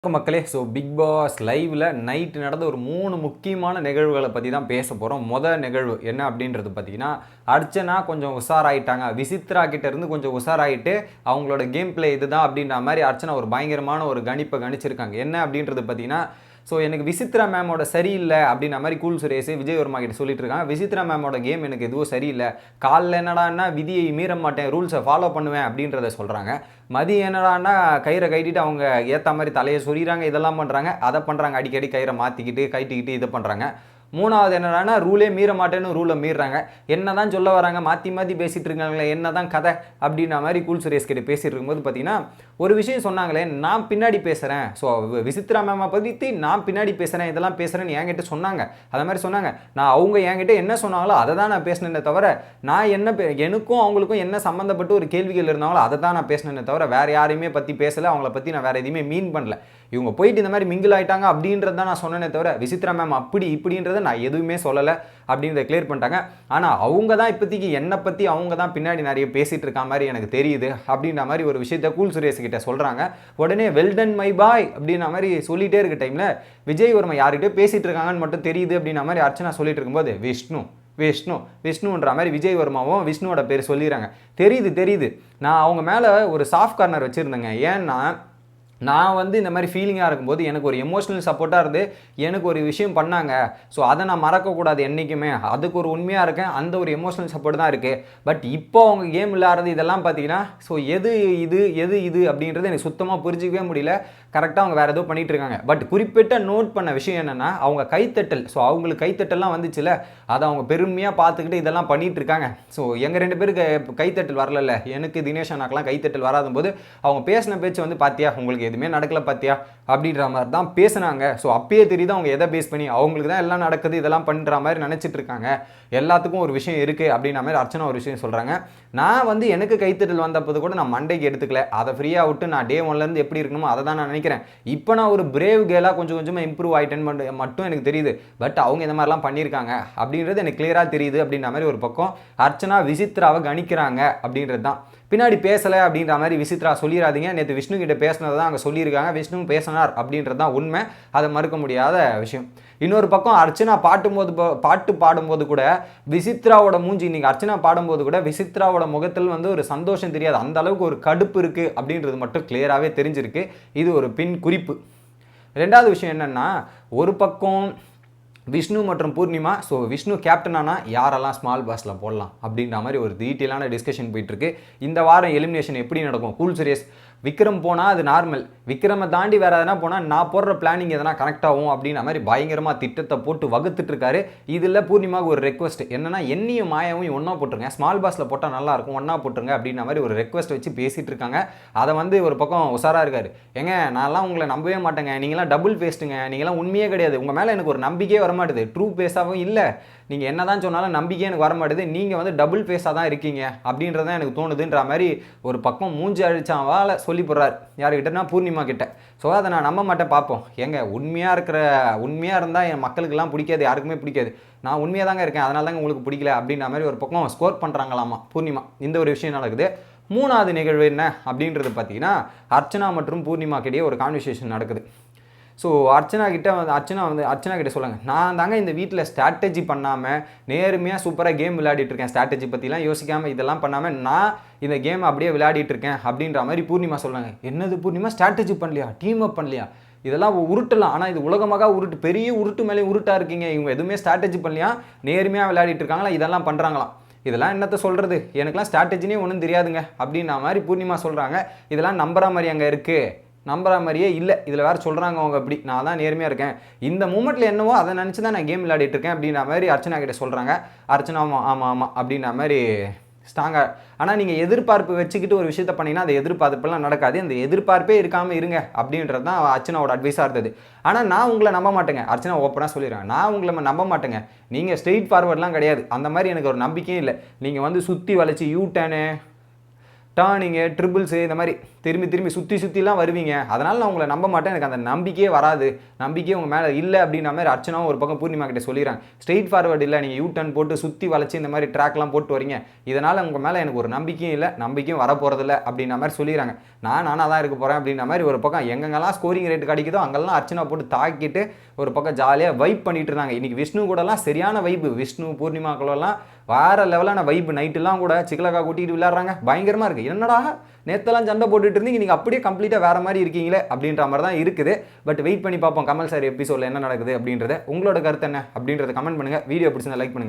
மக்களே, so big pass லைவ்ல night நடந்த ஒரு 3 முக்கியமான நிகழ்வுகளை பற்றி தான் பேச போகிறோம். நிகழ்வு என்ன அப்படின்றது பார்த்தீங்கன்னா, அர்ச்சனா கொஞ்சம் உஷாராயிட்டாங்க. விசித்ரா கிட்ட இருந்து கொஞ்சம் உஷாராயிட்டு அவங்களோட கேம் பிளே இதுதான் அப்படின்ற மாதிரி அர்ச்சனா ஒரு பயங்கரமான ஒரு கணிப்பை கணிச்சிருக்காங்க. என்ன அப்படின்றது பார்த்தீங்கன்னா, ஸோ எனக்கு விசித்ரா மேமோட சரியில்லை அப்படின்ற மாதிரி கூல் சுரேஷ் விஜய் வர்மா கிட்ட சொல்லிட்டு இருக்காங்க. விசித்ரா மேமோட கேம் எனக்கு எதுவும் சரியில்லை, காலில் என்னடான்னா விதியை மீற மாட்டேன், ரூல்ஸை ஃபாலோ பண்ணுவேன் அப்படின்றத சொல்கிறாங்க. மதியம் என்னடான்னா கயிறை கட்டிட்டு அவங்க ஏற்ற மாதிரி தலையை சொறிகிறாங்க, இதெல்லாம் பண்ணுறாங்க, அதை பண்ணுறாங்க, அடிக்கடி கயிறை மாற்றிக்கிட்டு கட்டிக்கிட்டு இதை பண்ணுறாங்க. மூணாவது என்னடான்னா ரூலே மீற மாட்டேன்னு ரூலை மீறாங்க. என்ன தான் சொல்ல வராங்க, மாற்றி மாற்றி பேசிகிட்டு இருக்காங்களே, என்ன தான் கதை அப்படின்ற மாதிரி கூல் சுரேஷ் கிட்ட பேசிகிட்டு இருக்கும்போது பார்த்தீங்கன்னா ஒரு விஷயம் சொன்னாங்களே, நான் பின்னாடி பேசுகிறேன், ஸோ விசித்ரா மேமை பற்றி நான் பின்னாடி பேசுகிறேன், இதெல்லாம் பேசுகிறேன்னு என்கிட்ட சொன்னாங்க. அதை மாதிரி சொன்னாங்க. நான் அவங்க என்கிட்ட என்ன சொன்னாங்களோ அதை தான் நான் பேசினேனே தவிர, நான் என்ன எனக்கும் அவங்களுக்கும் என்ன சம்மந்தப்பட்டு ஒரு கேள்விகள் இருந்தாங்களோ அதை தான் நான் பேசினேனே தவிர வேறு யாரையுமே பற்றி பேசலை, அவங்கள பற்றி நான் வேறு எதுவுமே மீன் பண்ணல. இவங்க போயிட்டு இந்த மாதிரி மிங்கிள் ஆகிட்டாங்க அப்படின்றது தான் நான் சொன்னேனே தவிர, விசித்ரா மேம் அப்படி இப்படின்றத நான் எதுவுமே சொல்லலை அப்படின்றத கிளியர் பண்ணிட்டாங்க. ஆனால் அவங்க தான் இப்போதைக்கு என்னை பற்றி அவங்க தான் பின்னாடி நிறைய பேசிகிட்டு இருக்க மாதிரி எனக்கு தெரியுது அப்படின்ற மாதிரி ஒரு விஷயத்த கூல் சுரேஷ் கிட்ட சொல்கிறாங்க. உடனே வெல்டன் மை பாய் அப்படின்ற மாதிரி சொல்லிகிட்டே இருக்க டைமில் விஜய் வர்மா யார்கிட்டயோ பேசிகிட்டு இருக்காங்கன்னு மட்டும் தெரியுது அப்படின்ற மாதிரி அர்ச்சனா சொல்லிட்டு இருக்கும்போது விஷ்ணுன்ற மாதிரி விஜய் வர்மாவும் விஷ்ணுவோட பேர் சொல்லிடுறாங்க. தெரியுது நான் அவங்க மேலே ஒரு சாஃப்ட் கார்னர் வச்சுருந்தேங்க. ஏன்னா நான் வந்து இந்த மாதிரி ஃபீலிங்காக இருக்கும்போது எனக்கு ஒரு எமோஷ்னல் சப்போர்ட்டாக இருந்து எனக்கு ஒரு விஷயம் பண்ணாங்க, ஸோ அதை நான் மறக்கக்கூடாது என்றைக்குமே, அதுக்கு ஒரு உண்மையாக இருக்கேன், அந்த ஒரு எமோஷ்னல் சப்போர்ட் தான் இருக்குது. பட் இப்போ அவங்க கேம் விளையாடுறது இதெல்லாம் பார்த்தீங்கன்னா, ஸோ எது இது அப்படின்றது எனக்கு சுத்தமாக புரிஞ்சிக்கவே முடியல. கரெக்டாக அவங்க வேறு ஏதோ பண்ணிகிட்டு இருக்காங்க. பட் குறிப்பிட்ட நோட் பண்ண விஷயம் என்னென்னா, அவங்க கைத்தட்டல், ஸோ அவங்களுக்கு கைத்தட்டல்லாம் வந்துச்சுல, அதை அவங்க பெருமையாக பார்த்துக்கிட்டு இதெல்லாம் பண்ணிகிட்டு இருக்காங்க. ஸோ எங்கள் 2 பேருக்கு கைத்தட்டல் வரல, எனக்கு தினேஷ் அண்ணாக்கெலாம் கைத்தட்டல் வராத போது அவங்க பேசின பேச்சு வந்து பார்த்தியா உங்களுக்கு எதுவுமே நடக்கல பார்த்தியா அப்படின்ற மாதிரி தான் பேசுனாங்க. ஸோ அப்பயே தெரியுது அவங்க எதை பேஸ் பண்ணி அவங்களுக்கு தான் எல்லாம் நடக்குது, இதெல்லாம் பண்ணுற மாதிரி நினச்சிட்டு இருக்காங்க, எல்லாத்துக்கும் ஒரு விஷயம் இருக்குது அப்படின்ற மாதிரி அர்ச்சனா ஒரு விஷயம் சொல்கிறாங்க. நான் வந்து எனக்கு கைத்தட்டல் வந்தப்போது கூட நான் மண்டைக்கு எடுத்துக்கல, அதை ஃப்ரீயாக விட்டு நான் டே 1லேருந்து எப்படி இருக்கணுமோ அதை தான் நான் நினைக்கிறேன். இப்போ நான் ஒரு பிரேவ் கேலாக கொஞ்சமாக இம்ப்ரூவ் ஆகிட்டேன்னு மட்டும் எனக்கு தெரியுது. பட் அவங்க இந்த மாதிரிலாம் பண்ணியிருக்காங்க அப்படின்றது எனக்கு கிளியராக தெரியுது அப்படின்ற மாதிரி ஒரு பக்கம் அர்ச்சனா விசித்ராவை கணிக்கிறாங்க அப்படின்றது தான். பின்னாடி பேசலை அப்படின்ற மாதிரி விசித்ரா சொல்லிடாதீங்க, நேற்று விஷ்ணு கிட்ட பேசினதை தான் அங்கே சொல்லியிருக்காங்க, விஷ்ணு பேசினார் அப்படின்றது தான் உண்மை, அதை மறுக்க முடியாத விஷயம். இன்னொரு பக்கம் அர்ச்சனா பாட்டு பாடும்போது கூட விசித்ராவோட மூஞ்சி, இன்னைக்கு அர்ச்சனா பாடும்போது கூட விசித்ராவோட முகத்தில் வந்து ஒரு சந்தோஷம் தெரியாது, அந்த அளவுக்கு ஒரு கடுப்பு இருக்குது அப்படின்றது மட்டும் கிளியராகவே தெரிஞ்சிருக்கு. இது ஒரு பின் குறிப்பு. ரெண்டாவது விஷயம் என்னென்னா, ஒரு பக்கம் விஷ்ணு மற்றும் பூர்ணிமா, ஸோ விஷ்ணு கேப்டனானா யாரெல்லாம் ஸ்மால் பாஸில் போடலாம் அப்படின்ற மாதிரி ஒரு டீட்டெயிலான டிஸ்கஷன் போயிட்டுருக்கு. இந்த வாரம் எலிமினேஷன் எப்படி நடக்கும், கூல் சுரேஷ் விக்ரம் போனால் அது நார்மல், விக்ரமை தாண்டி வேறு எதனா போனால் நான் போடுற பிளானிங் எதனா கனெக்ட் ஆகும் அப்படின்ற மாதிரி பயங்கரமாக திட்டத்தை போட்டு வகுத்துட்டு இருக்காரு. இதில் பூர்ணிமாவுக்கு ஒரு ரெக்வஸ்ட் என்னன்னா, என்னையும் மாயாவும் ஒன்றா போட்டுருங்க, ஸ்மால் பாஸில் போட்டால் நல்லாயிருக்கும், ஒன்றா போட்டுருங்க அப்படின்ற மாதிரி ஒரு ரெக்வஸ்ட் வச்சு பேசிகிட்டு இருக்காங்க. அதை வந்து ஒரு பக்கம் உஷாராக இருக்காரு. ஏங்க நான்லாம் உங்களை நம்பவே மாட்டேங்க, நீங்களாம் டபுள் பேஸ்ட்டுங்க, நீங்களாம் உண்மையே கிடையாது, உங்கள் மேலே எனக்கு ஒரு நம்பிக்கையே வரமாட்டுது, ட்ரூ பேஸாகவும் இல்லை, நீங்கள் என்ன தான் சொன்னாலும் நம்பிக்கையே எனக்கு வரமாட்டுது, நீங்கள் வந்து டபுள் பேஸாக தான் இருக்கீங்க அப்படின்றதான் எனக்கு தோணுதுன்ற மாதிரி ஒரு பக்கம் மூஞ்சி அழிச்சாவால் சொல்லி போடுறாரு. யாருக்கிட்டனா பூர்ணிமா கிட்ட. ஸோ அதை நான் நம்ப மாட்டேன், பார்ப்போம். உண்மையாக இருந்தால் என் மக்களுக்கெல்லாம் பிடிக்காது, யாருக்குமே பிடிக்காது, நான் உண்மையாக தாங்க இருக்கேன், அதனால தாங்க உங்களுக்கு பிடிக்கல அப்படின்ற மாதிரி ஒரு பக்கம் ஸ்கோர் பண்ணுறாங்களாமா பூர்ணிமா. இந்த ஒரு விஷயம் நடக்குது. மூணாவது நிகழ்வு என்ன அப்படின்றது பார்த்தீங்கன்னா, அர்ச்சனா மற்றும் பூர்ணிமா கிட்டே ஒரு கான்வர்சேஷன் நடக்குது. ஸோ அர்ச்சனா கிட்ட சொல்லுங்க, நான் தாங்க இந்த வீட்டில் ஸ்ட்ராட்டஜி பண்ணாமல் நேர்மையாக சூப்பராக கேம் விளையாடிட்டு இருக்கேன், ஸ்ட்ராட்டஜி பற்றிலாம் யோசிக்காமல் இதெல்லாம் பண்ணாமல் நான் இந்த கேம் அப்படியே விளையாடிட்டு இருக்கேன் அப்படின்ற மாதிரி பூர்ணிமா சொல்லுங்க. என்னது பூர்ணிமா, ஸ்ட்ராட்டஜி பண்ணலையா, டீம் அப் பண்ணலையா, இதெல்லாம் உருட்டலாம், ஆனால் இது உலகமாக உருட்டு, பெரிய உருட்டு மேலே உருட்டாக இருக்கீங்க, இவங்க எதுவுமே ஸ்ட்ராட்டஜி பண்ணலையா, நேர்மையாக விளையாடிட்டு இருக்காங்களா, இதெல்லாம் பண்ணுறாங்களாம், இதெல்லாம் என்னத்தை சொல்கிறது, எனக்குலாம் ஸ்ட்ராட்டஜினே ஒன்றும் தெரியாதுங்க அப்படின்ற மாதிரி பூர்ணிமா சொல்கிறாங்க. இதெல்லாம் நம்புற மாதிரி அங்கே இருக்குது, நம்புற மாதிரியே இல்லை, இதில் வேறு சொல்கிறாங்க அவங்க அப்படி, நான் தான் நேர்மையாக இருக்கேன், இந்த மூமெண்ட்டில் என்னவோ அதை நினச்சி தான் நான் கேம் விளையாடிட்டு இருக்கேன் அப்படின்ற மாதிரி அர்ச்சனா கிட்ட சொல்கிறாங்க. அர்ச்சனா ஆமாம் அப்படின்ற மாதிரி ஸ்ட்ராங்காக. ஆனால் நீங்கள் எதிர்பார்ப்பு வச்சுக்கிட்டு ஒரு விஷயத்த பண்ணிங்கன்னா அது எதிர்பார்ப்புலாம் நடக்காது, அந்த எதிர்பார்ப்பே இருக்காமல் இருங்க அப்படின்றது தான் அர்ச்சனாவோட அட்வைஸாக இருந்தது. ஆனால் நான் உங்களை நம்ப மாட்டேங்க, அர்ச்சனா ஓப்பனாக சொல்லிடுறேன், நான் உங்களை நம்ப மாட்டேங்க, நீங்கள் ஸ்ட்ரெயிட் ஃபார்வர்ட்லாம் கிடையாது, அந்த மாதிரி எனக்கு ஒரு நம்பிக்கையும் இல்லை, நீங்கள் வந்து சுற்றி வளைச்சி யூ டர்னிங்கு ட்ரிபிள்ஸு இந்த மாதிரி திரும்பி திரும்பி சுற்றிலாம் வருவீங்க, அதனால் நான் உங்களை நம்ப மாட்டேன், எனக்கு அந்த நம்பிக்கையே வராது, நம்பிக்கையே உங்கள் மேலே இல்லை அப்படின்ற மாதிரி அர்ச்சனாவும் ஒரு பக்கம் பூர்ணிமா கிட்ட சொல்லிடுறாங்க. ஸ்ட்ரெயிட் ஃபார்வர்டு இல்லை, நீங்கள் யூ டர்ன் போட்டு சுற்றி வளைச்சி இந்த மாதிரி ட்ராக்லாம் போட்டு வரீங்க, இதனால் உங்கள் மேலே எனக்கு ஒரு நம்பிக்கையும் இல்லை, நம்பிக்கையும் வரப்போகிறதில்ல அப்படின்ற மாதிரி சொல்லிடுறாங்க. நானாக தான் இருக்க போகிறேன் அப்படின்ற மாதிரி ஒரு பக்கம் எங்கெங்கெல்லாம் ஸ்கோரிங் ரேட் கிடைக்குதோ அங்கெல்லாம் அர்ச்சனா போட்டு தாக்கிட்டு ஒரு பக்கம் ஜாலியாக வைப் பண்ணிட்டு இருந்தாங்க. இன்றைக்கி விஷ்ணு கூடலாம் சரியான வைப்பு, விஷ்ணு பூர்ணிமாக்களெல்லாம் வேறு லெவலான வைப்பு, நைட்டுலாம் கூட சிக்கலக்கா கூட்டிகிட்டு விளையாடுறாங்க, பயங்கரமாக இருக்குது. என்னடா நேற்றெல்லாம் சண்டை போட்டுட்டு இருந்தீங்க, நீங்கள் அப்படியே கம்ப்ளீட்டாக வேறு மாதிரி இருக்கீங்களே அப்படின்ற மாதிரி தான் இருக்குது. பட் வெயிட் பண்ணி பார்ப்போம் கமல் சார் எபிசோடில் என்ன நடக்குது அப்படின்றத. உங்களோட கருத்து என்ன அப்படின்றத கமெண்ட் பண்ணுங்கள். வீடியோ பிடிச்சிருந்தா லைக் பண்ணுங்கள்.